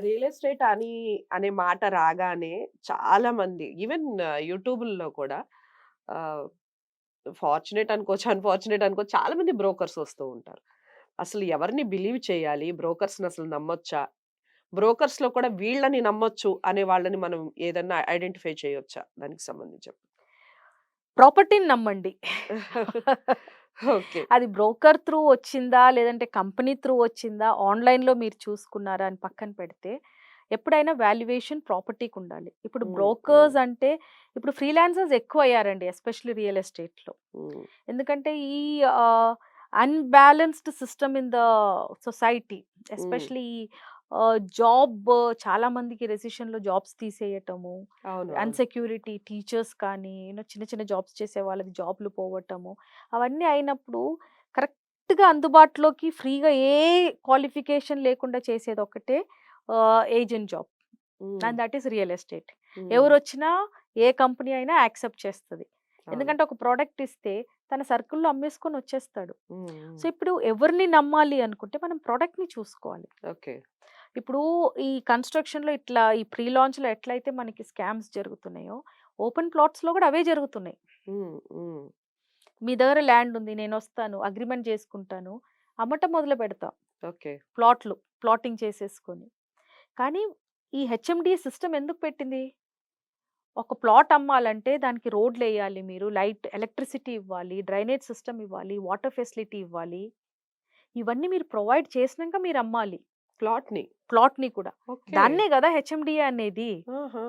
Real estate అనే మాట రాగానే చాలా మంది ఈవెన్ యూట్యూబ్‌లో కూడా ఆహ్, ఫార్చునేట్ అనుకోవచ్చు, అన్‌ఫార్చునేట్ అనుకోవచ్చు. చాలా మంది బ్రోకర్స్ వస్తూ ఉంటారు. అసలు ఎవరిని బిలీవ్ చేయాలి? బ్రోకర్స్‌ని అసలు నమ్మొచ్చా? బ్రోకర్స్‌లో కూడా వీళ్ళని నమ్మొచ్చు అనే వాళ్ళని మనం ఏదన్నా ఐడెంటిఫై చేయొచ్చా? దానికి సంబంధించి చెప్పండి. ప్రాపర్టీని నమ్మండి. ఓకే. అది బ్రోకర్ త్రూ వచ్చిందా? లేదంటే కంపెనీ త్రూ వచ్చిందా? ఆన్‌లైన్‌లో మీరు చూసుకున్నారా? అని పక్కన పెడితే, ఎప్పుడైనా వాల్యుయేషన్ ప్రాపర్టీకుండాలి. ఇప్పుడు హ్మ్. హ్మ్. బ్రోకర్స్ అంటే ఇప్పుడు ఫ్రీలాన్సర్స్ ఎక్కువయ్యారండి. ఎస్పెషల్లీ రియల్ ఎస్టేట్‌లో. హ్మ్. ఎందుకంటే ఈ ఆహ్, unbalanced system in the society హ్మ్. ఎస్పెషల్లీ జాబ్ చాలా మందికి రెసిషన్‌లో జాబ్స్ తీసేయటము. అవును. అవును. అన్‌సెక్యూరిటీ టీచర్స్ కానీ, చిన్న చిన్న జాబ్స్ చేసే వాళ్ళకి జాబ్‌లు పోవటము. అవన్నీ అయినప్పుడు కరెక్ట్‌గా అందుబాటులోకి ఫ్రీగా ఏ క్వాలిఫికేషన్ లేకుండా చేసేదొక్కటే ఏజెంట్ జాబ్. హ్మ్. And that is real estate. హ్మ్. ఎవరొచ్చినా ఏ కంపెనీ అయినా యాక్సెప్ట్ చేస్తది. అవును. ఎందుకంటే ఒక ప్రొడక్ట్ ఇస్తే తన సర్కిల్‌లో అమ్మేసుకొని వచ్చేస్తాడు. హ్మ్. సో, హ్మ్. ఇప్పుడు ఎవరిని నమ్మాలి అనుకుంటే మనం ప్రొడక్ట్‌ని చూసుకోవాలి. ఓకే. ఇప్పుడు ఈ కన్‌స్ట్రక్షన్‌లో ఇట్లా ఈ ప్రీ లాంచ్‌లో ఎట్లయితే మనకి స్కామ్స్ జరుగుతున్నాయో, ఓపెన్ ప్లాట్స్‌లో గూడా అవే జరుగుతున్నాయి. హ్మ్. హ్మ్. మీ దగ్గర ల్యాండ్ ఉంది. నేనొస్తాను. అగ్రీమెంట్ చేసుకుంటాను. అమ్మటం మొదలుపెడతా. ఓకే. ప్లాట్లు. ప్లాటింగ్ చేసేసుకొని. కానీ ఈ హెచ్ఎండీ సిస్టమ్ ఎందుకు పెట్టింది? ఒక ప్లాట్ అమ్మాలంటే దానికి రోడ్‌లెయ్యాలి మీరు. లైట్ ఎలక్ట్రిసిటీ ఇవ్వాలి. డ్రైనేజ్ సిస్టమ్ ఇవ్వాలి. వాటర్ ఫెసిలిటీ ఇవ్వాలి. ఇవన్నీ మీరు ప్రొవైడ్ చేసినంక మీరమ్మాలి. ప్లాట్‌ని. ప్లాట్‌ని కూడా. ఓకే. దాన్నే గదా హెచ్ఎండీఏ అనేది. ఆహా!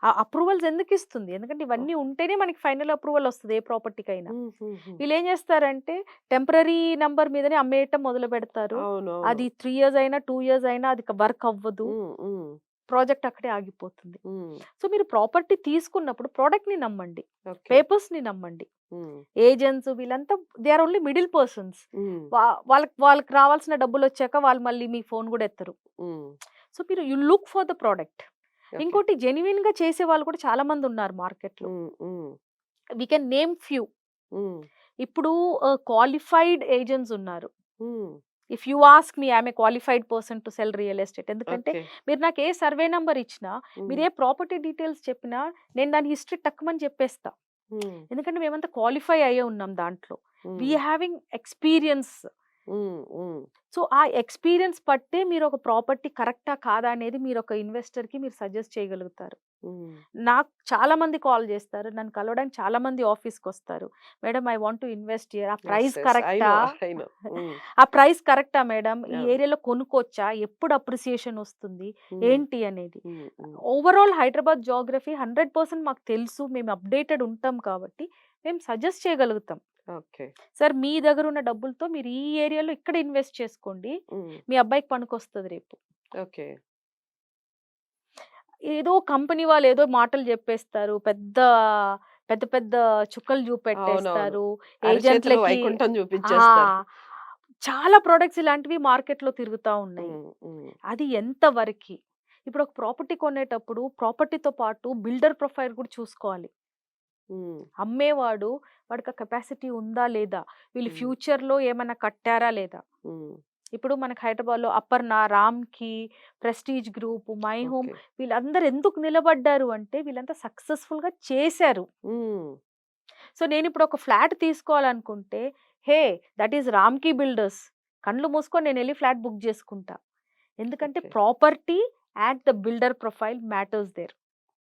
ఆ అప్రూవల్స్ ఎందుకిస్తుంది? ఎందుకంటే ఓహ్! ఇవన్నీ ఉంటేనే మనకి ఫైనల్ అప్రూవల్ ఒస్తది ఏ ప్రాపర్టీకైనా. హుహుహు. వీళ్ళేం జేస్తారంటే టెంపరరీ నంబర్ మీదనే అమ్మేయటం మొదలుపెడతారు. అవునవును. అది 3 ఇయర్స్ అయినా, 2 ఇయర్స్ అయినా అది వర్క్ అవ్వదు. హ్మ్. హ్మ్. ప్రాజెక్ట్ అక్కడే ఆగిపోతుంది. హ్మ్. సో, మీరు ప్రాపర్టీ తీసుకున్నప్పుడు ప్రొడక్ట్‌ని నమ్మండి. ఓకే. పేపర్స్‌ని నమ్మండి. హ్మ్. ఏజెంట్స్ వీళ్ళంతా they are only middle persons. Hmm. వాళ్ళకి రావాల్సిన డబ్బులొచ్చాక వాళ్ళు మళ్ళీ మీ ఫోను గూడా ఎత్తరు. హ్మ్. సో, మీరు you look for the product. Okay. ఇంకోటి జెన్యూన్‌గా చేసేవాళ్ళు కూడా చాలా మందున్నారు మార్కెట్‌లో. Hmm. Hmm. We can name few. Hmm. ఇప్పుడు క్వాలిఫైడ్ ఏజెంట్స్ ఉన్నారు. Hmm. If you ask me I am a qualified person to sell real estate. ఎందుకంటే ఓకే. మీరు నాకు ఏ సర్వే నంబర్ ఇచ్చినా, మీరు హ్మ్. ఏ ప్రాపర్టీ డీటెయిల్స్ చెప్పినా, నేను దాని హిస్టరీ టక్కుమని చెప్పేస్తా. హ్మ్. ఎందుకంటే మేమంతా క్వాలిఫై అయ్యే ఉన్నాం దాంట్లో. వి హ్మ్. Having experience. హ్మ్. హ్మ్. సో, ఆ ఎక్స్‌పీరియన్స్ బట్టే మీరొక ప్రాపర్టీ కరెక్టా? కాదా? అనేది మీరొక ఇన్వెస్టర్‌కి మీరు సజెస్ట్ చేయగలుగుతారు. హ్మ్. నాకు చాలా మంది కాల్ జేస్తారు. నన్ను కలవడానికి చాలా మంది ఆఫీస్‌కొస్తారు. Madam I want to invest here. Ah yes. Price yes. I కరెక్టా? No. I know. Hmm. Ah price కరెక్టా మేడమ్? ఈ అవును. ఏరియాలో కొనుక్కోవచ్చా? ఎప్పుడు అప్రిసియేషన్ ఒస్తుంది? హ్మ్. ఏంటి అనేది. హ్మ్. హ్మ్. ఓవరాల్ హైదరాబాద్ జియోగ్రఫీ 100% మాకు తెలుసు. మేము అప్‌డేటెడ్ ఉంటాం కాబట్టి, మేము సజెస్ట్ చేయగలుగుతాం. ఓకే. సార్ మీ దగ్గరున్న డబ్బులతో మీరు ఈ ఏరియాలో ఇక్కడ ఇన్వెస్ట్ చేసుకోండి. హ్మ్. మీ అబ్బాయికి పనికొస్తది రేపు. ఓకే. ఏదో కంపెనీ వాళ్ళు ఏదో మాటలు జెప్పేస్తారు. పెద్ద పెద్ద చుక్కలు అవునవును. జూపెట్టేస్తారు. అరచేతిలో ఏజెంట్‌లకి వైకుంఠం ఆ! చూపించేస్తారు. చాలా ప్రొడక్ట్స్ ఇలాంటివి మార్కెట్‌లో తిరుగుతా ఉన్నాయి. హ్మ్. హ్మ్. అది ఎంత వరకి? ఇప్పుడు ఒక ప్రాపర్టీ కొనేటప్పుడు ప్రాపర్టీతో పాటు బిల్డర్ ప్రొఫైల్ కూడా చూసుకోవాలి. హ్మ్. అమ్మేవాడు వాడికి ఆ కెపాసిటీ ఉందా? లేదా? వీళ్ళు హ్మ్. ఫ్యూచర్‌లో ఏమన్నా కట్టారా? లేదా? హ్మ్. ఇప్పుడు మనకు హైదరాబాద్‌లో అపర్ణ, రామ్‌కి, prestige group, my home okay. వీళ్ళందరూ ఎందుకు నిలబడ్డారు అంటే వీళ్ళంతా సక్సెస్‌ఫుల్‌గా చేశారు. హ్మ్. సో, నేనిప్పుడు ఒక ఫ్లాట్ తీసుకోవాలనుకుంటే, hey! That is Ramky builders. కళ్ళు మూసుకొని నేనెళ్లి ఫ్లాట్ బుక్ జేసుకుంటా. ఎందుకంటే okay. Property and the builder profile matters there.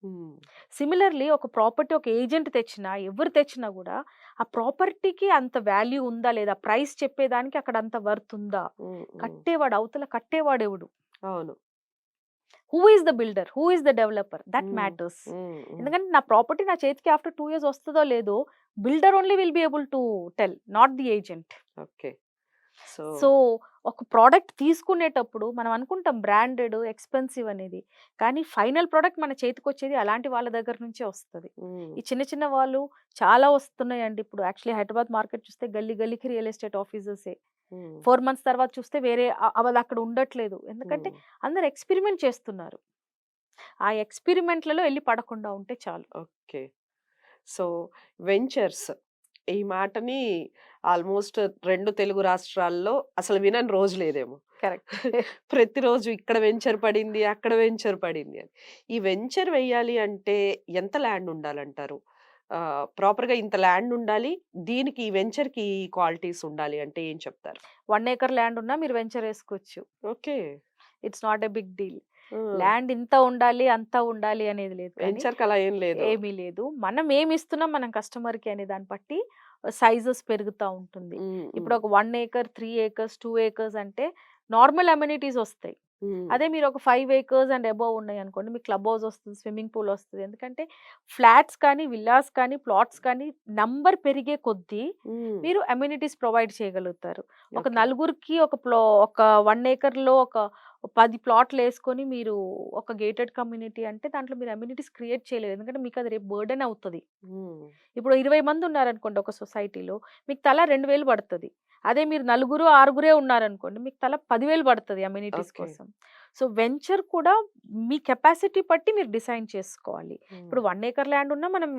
Hmm. Similarly ఒక ప్రాపర్టీ ఒక ఏజెంట్ తెచ్చినా, ఎవరు తెచ్చినా గూడా, ఆ ప్రాపర్టీకి అంత వాల్యూ ఉందా? లేదా? ప్రైస్ చెప్పేదానికి అక్కడ అంత వర్త్ ఉందా? హ్మ్. హ్మ్. అవతల కట్టేవాడెవడు? అవును. Who is the builder? Who is the developer? That హ్మ్. మ్యాటర్స్. హ్మ్. హ్మ్. ఎందుకంటే నా ప్రాపర్టీ నా చేతికి ఆఫ్టర్ 2 ఇయర్స్ వస్తదో లేదో, builder only will be able to tell. Not the agent. Okay. So so, ఒక ప్రొడక్ట్ తీసుకునేటప్పుడు మనం అనుకుంటాం బ్రాండెడ్, ఎక్స్‌పెన్సివ్ అనేది. కానీ ఫైనల్ ప్రొడక్ట్ మన చేతికొచ్చేది అలాంటి వాళ్ళ దగ్గర నుంచే వస్తది. హ్మ్. ఈ చిన్న చిన్న వాళ్ళు చాలా వస్తున్నాయండి. ఇప్పుడు యాక్చువల్లీ హైదరాబాద్ మార్కెట్ చూస్తే గల్లీ గల్లీకి రియల్ ఎస్టేట్ ఆఫీసెసే. హ్మ్. 4 మంత్స్ తర్వాత చూస్తే వేరే అదక్కడ ఉండట్లేదు. ఎందుకంటే హ్మ్. అందరూ ఎక్స్‌పెరిమెంట్ చేస్తున్నారు. ఆ ఎక్స్‌పెరిమెంట్‌లలో ఎళ్లి పడకుండా ఉంటే చాలు. ఓకే. సో, వెంచర్స్ ఈ మాటని ఆల్మోస్ట్ 2 తెలుగు రాష్ట్రాల్లో అసలు వినని రోజు లేదేమో. కరెక్ట్. ప్రతిరోజు ఇక్కడ వెంచర్ పడింది, అక్కడ వెంచర్ పడింది అని. ఈ వెంచర్ వెయ్యాలి అంటే ఎంత ల్యాండ్ ఉండాలంటారు? ప్రాపర్‌గా ఇంత ల్యాండ్ ఉండాలి. దీనికి ఈ వెంచర్‌కి ఈ క్వాలిటీస్ ఉండాలి అంటే ఏం చెప్తారు? 1 ఏకర్ ల్యాండ్ ఉన్నా మీరు వెంచర్ ఏసుకోవచ్చు. Okay. It's not a big deal. ఆ! ల్యాండ్ ఇంత ఉండాలి, అంత ఉండాలి అనేది లేదు కానీ వెంచర్‌కి అలా ఏం లేదు. ఏమీ లేదు. మనం ఏమిస్తున్నాం మనం కస్టమర్‌కి అనే దాన్ని బట్టి సైజెస్ పెరుగుతా ఉంటుంది. హ్మ్. ఇప్పుడు హ్మ్. ఒక 1 ఏకర్, 3 ఏకర్స్, 2 ఏకర్స్ అంటే నార్మల్ అమ్యూనిటీస్ ఒస్తాయి. హ్మ్. అదే మీరు ఒక 5 ఏకర్స్ అండ్ అబోవ్ ఉన్నాయనుకోండి, మీకు క్లబ్ హౌస్ ఒస్తది, స్విమ్మింగ్ పూల్ ఒస్తది. ఎందుకంటే ఫ్లాట్స్ కానీ, విల్లాస్ కానీ, ప్లాట్స్ కానీ నంబర్ పెరిగే కొద్దీ హ్మ్. మీరు అమ్యూనిటీస్ ప్రొవైడ్ చేయగలుగుతారు. ఒక ఓకే. నలుగురికి ఒక 1 ఏకర్‌లో ఒక 10 ప్లాట్‌లేసుకొని మీరు ఒక గేటెడ్ కమ్యూనిటీ అంటే దాంట్లో మీరు అమ్యూనిటీస్ క్రియేట్ చేయలేరు. ఎందుకంటే మీకది రేపు బర్డెన్ అవుతది. హ్మ్. ఇప్పుడు 20 మంది ఉన్నారనుకోండి ఒక సొసైటీలో. మీకు తలా 2000 పడతది. అదే మీరు నలుగురు, ఆరుగురే ఉన్నారనుకోండి. మీకు తలా 10,000 పడతది అమ్యూనిటీస్ ఓకే. కోసం. సో, వెంచర్ కూడా మీ కెపాసిటీ బట్టి మీరు డిసైడ్ చేసుకోవాలి. హ్మ్. ఇప్పుడు 1 ఏకర్ ల్యాండ్ ఉన్నా మనం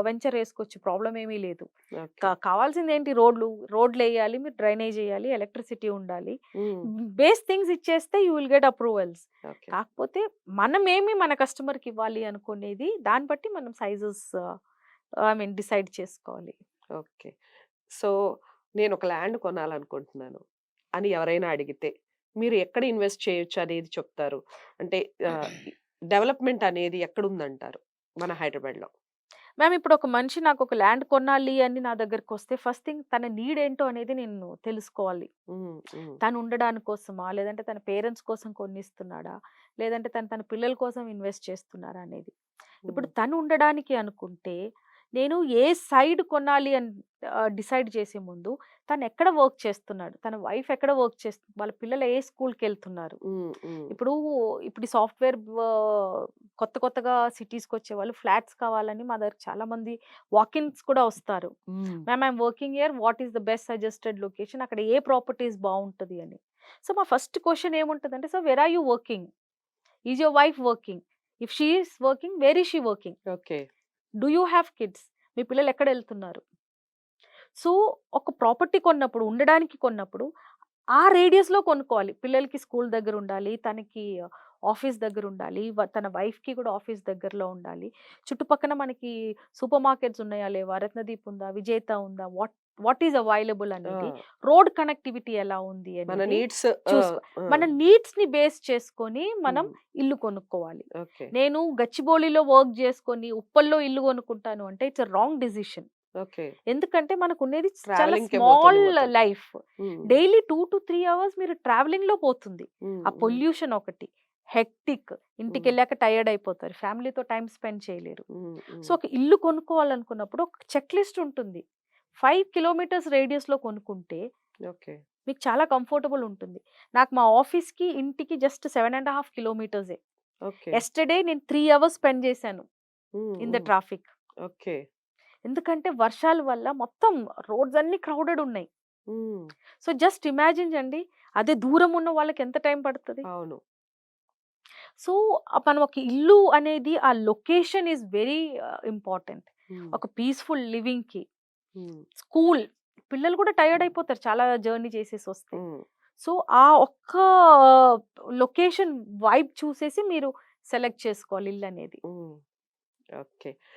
వెంచర్ ఏసుకోవచ్చు. ప్రాబ్లమ్ ఏమీ లేదు. ఓకే. కావాల్సిందేంటి రోడ్లేయాలి, మీరు డ్రైనేజ్ ఎయ్యాలి, ఎలక్ట్రిసిటీ ఉండాలి. హ్మ్. బేస్ థింగ్స్ ఇచ్చేస్తే you will get approvals. Okay. కాకపోతే మనమేమి మన కస్టమర్‌కి ఇవ్వాలి అనుకునేది దాన్ని బట్టి మనం సైజెస్ డిసైడ్ చేసుకోవాలి. ఓకే. సో, నేనొక ల్యాండ్ కొనాలనుకుంటున్నాను అని ఎవరైనా అడిగితే, మీరు ఎక్కడ ఇన్వెస్ట్ చేయొచ్చు అనేది చెప్తారు? అంటే ఆహ్, ఇ డెవలప్‌మెంట్ అనేది ఎక్కడుందంటారు మన హైదరాబాద్‌లో? మ్యామ్ ఇప్పుడు ఒక మనిషి నాకొక ల్యాండ్ కొనాలి అని నా దగ్గరకొస్తే ఫస్ట్ థింగ్ తన నీడ్ ఏంటో అనేది నేను తెలుసుకోవాలి. హ్మ్. హ్మ్. తను ఉండడాని కోసమా? లేదంటే తన పేరెంట్స్ కోసం కొనిస్తున్నాడా? లేదంటే తన పిల్లల కోసం ఇన్వెస్ట్ చేస్తున్నారా అనేది. ఇప్పుడు హ్మ్. తను ఉండడానికి అనుకుంటే, నేను ఏ సైడ్ కొనాలి అని డిసైడ్ చేసే ముందు తనెక్కడ వర్క్ చేస్తున్నాడు? తన వైఫ్ ఎక్కడ వర్క్ చేస్తుంది? వాళ్ళ పిల్లలు ఏ స్కూల్‌కెళ్తున్నారు? హ్మ్. హ్మ్. ఇప్పుడు, ఇప్పుడు ఈ సాఫ్ట్‌వేర్ కొత్తగా సిటీస్‌కొచ్చేవాళ్ళు ఫ్లాట్స్ కావాలని మా దగ్గర చాలామంది వాకిన్స్ కూడా వస్తారు. Hmm. Ma'am I'm working here. What is the best suggested location? అక్కడ ఏ ప్రాపర్టీస్ బావుంటది అని. సో, మా ఫస్ట్ క్వెషన్ ఏముంటదంటే, so where are you working? Is your wife working? If she is working, where is she working? Okay. Do you have kids? మీ పిల్లలు ఎక్కడెళ్తున్నారు? So, ఒక ప్రాపర్టీ కొన్నప్పుడు, ఉండడానికి కొన్నప్పుడు ఆ రేడియస్‌లో కొనుక్కోవాలి. పిల్లలకి స్కూల్ దగ్గరుండాలి. తనకి ఆఫీస్ దగ్గరుండాలి. తన వైఫ్‌కి కూడా ఆఫీస్ దగ్గరలో ఉండాలి. చుట్టుపక్కన మనకి సూపర్ మార్కెట్స్ ఉన్నాయా? లేవా? రత్నదీప్ ఉందా? విజేత ఉందా? వాట్ వాట్ ఈస్ అవైలబుల్ ఆ! అనేది, రోడ్ కనెక్టివిటీ ఎలా ఉంది మన అనేది నీడ్స్ చూసుకో. ఆ! మన నీడ్స్‌ని బేస్ చేసుకొని మనం హ్మ్. ఇల్లు కొనుక్కోవాలి. ఓకే. నేను గచ్చిబౌలిలో వర్క్ జేసుకొని ఉప్పల్లో ఇల్లు కొనుక్కుంటాను అంటే it's a wrong decision. Okay. ఎందుకంటే మనకున్నది చాలా ట్రావెలింగ్‌కే స్మాల్ పోతుంది మొత్తం. లైఫ్. హ్మ్. డైలీ 2-3 అవర్స్ మీరు ట్రావెలింగ్‌లో పోతుంది. హ్మ్. ఆ హ్మ్. పొల్యూషన్ ఒకటి. హెక్టిక్. హ్మ్. ఇంటికెళ్ళాక టైర్డ్ అయిపోతారు. ఫ్యామిలీతో టైమ్ స్పెండ్ చేయలేరు. హ్మ్. సో, హ్మ్. ఒక ఇల్లు కొనుక్కోవాలనుకున్నప్పుడు ఒక చెక్ లిస్ట్ ఉంటుంది. 5 కిలోమీటర్స్ రేడియస్‌లో కొనుక్కుంటే ఓకే. మీకు చాలా కంఫర్టబుల్ ఉంటుంది. నాకు మా ఆఫీస్‌కి, ఇంటికి జస్ట్ 7½ కిలోమీటర్సే. ఓకే. యెస్టర్‌డే నేను 3 అవర్స్ స్పెండ్ చేశాను హ్మ్. ఇన్ ద హ్మ్. ట్రాఫిక్. ఓకే. ఎందుకంటే వర్షాల వల్ల మొత్తం రోడ్స్ అన్నీ క్రౌడెడ్ ఉన్నాయి. హ్మ్. సో, జస్ట్ ఇమాజిన్ అండి. అదే దూరం ఉన్న వాళ్ళకి ఎంత టైం పడతది? అవును. సో, మనం ఒక ఇల్లు అనేది ఆ లొకేషన్ ఈస్ వెరీ ఇంపార్టెంట్. హ్మ్. ఒక పీస్‌ఫుల్ లివింగ్‌కి. హ్మ్. స్కూల్ పిల్లలు కూడా టైర్డ్ అయిపోతారు చాలా జర్నీ చేసేసొస్తే. హ్మ్. సో, ఆ ఒక్క లొకేషన్ వైబ్ చూసేసి మీరు సెలెక్ట్ చేసుకోవాలి ఇల్లనేది. హ్మ్. ఓకే.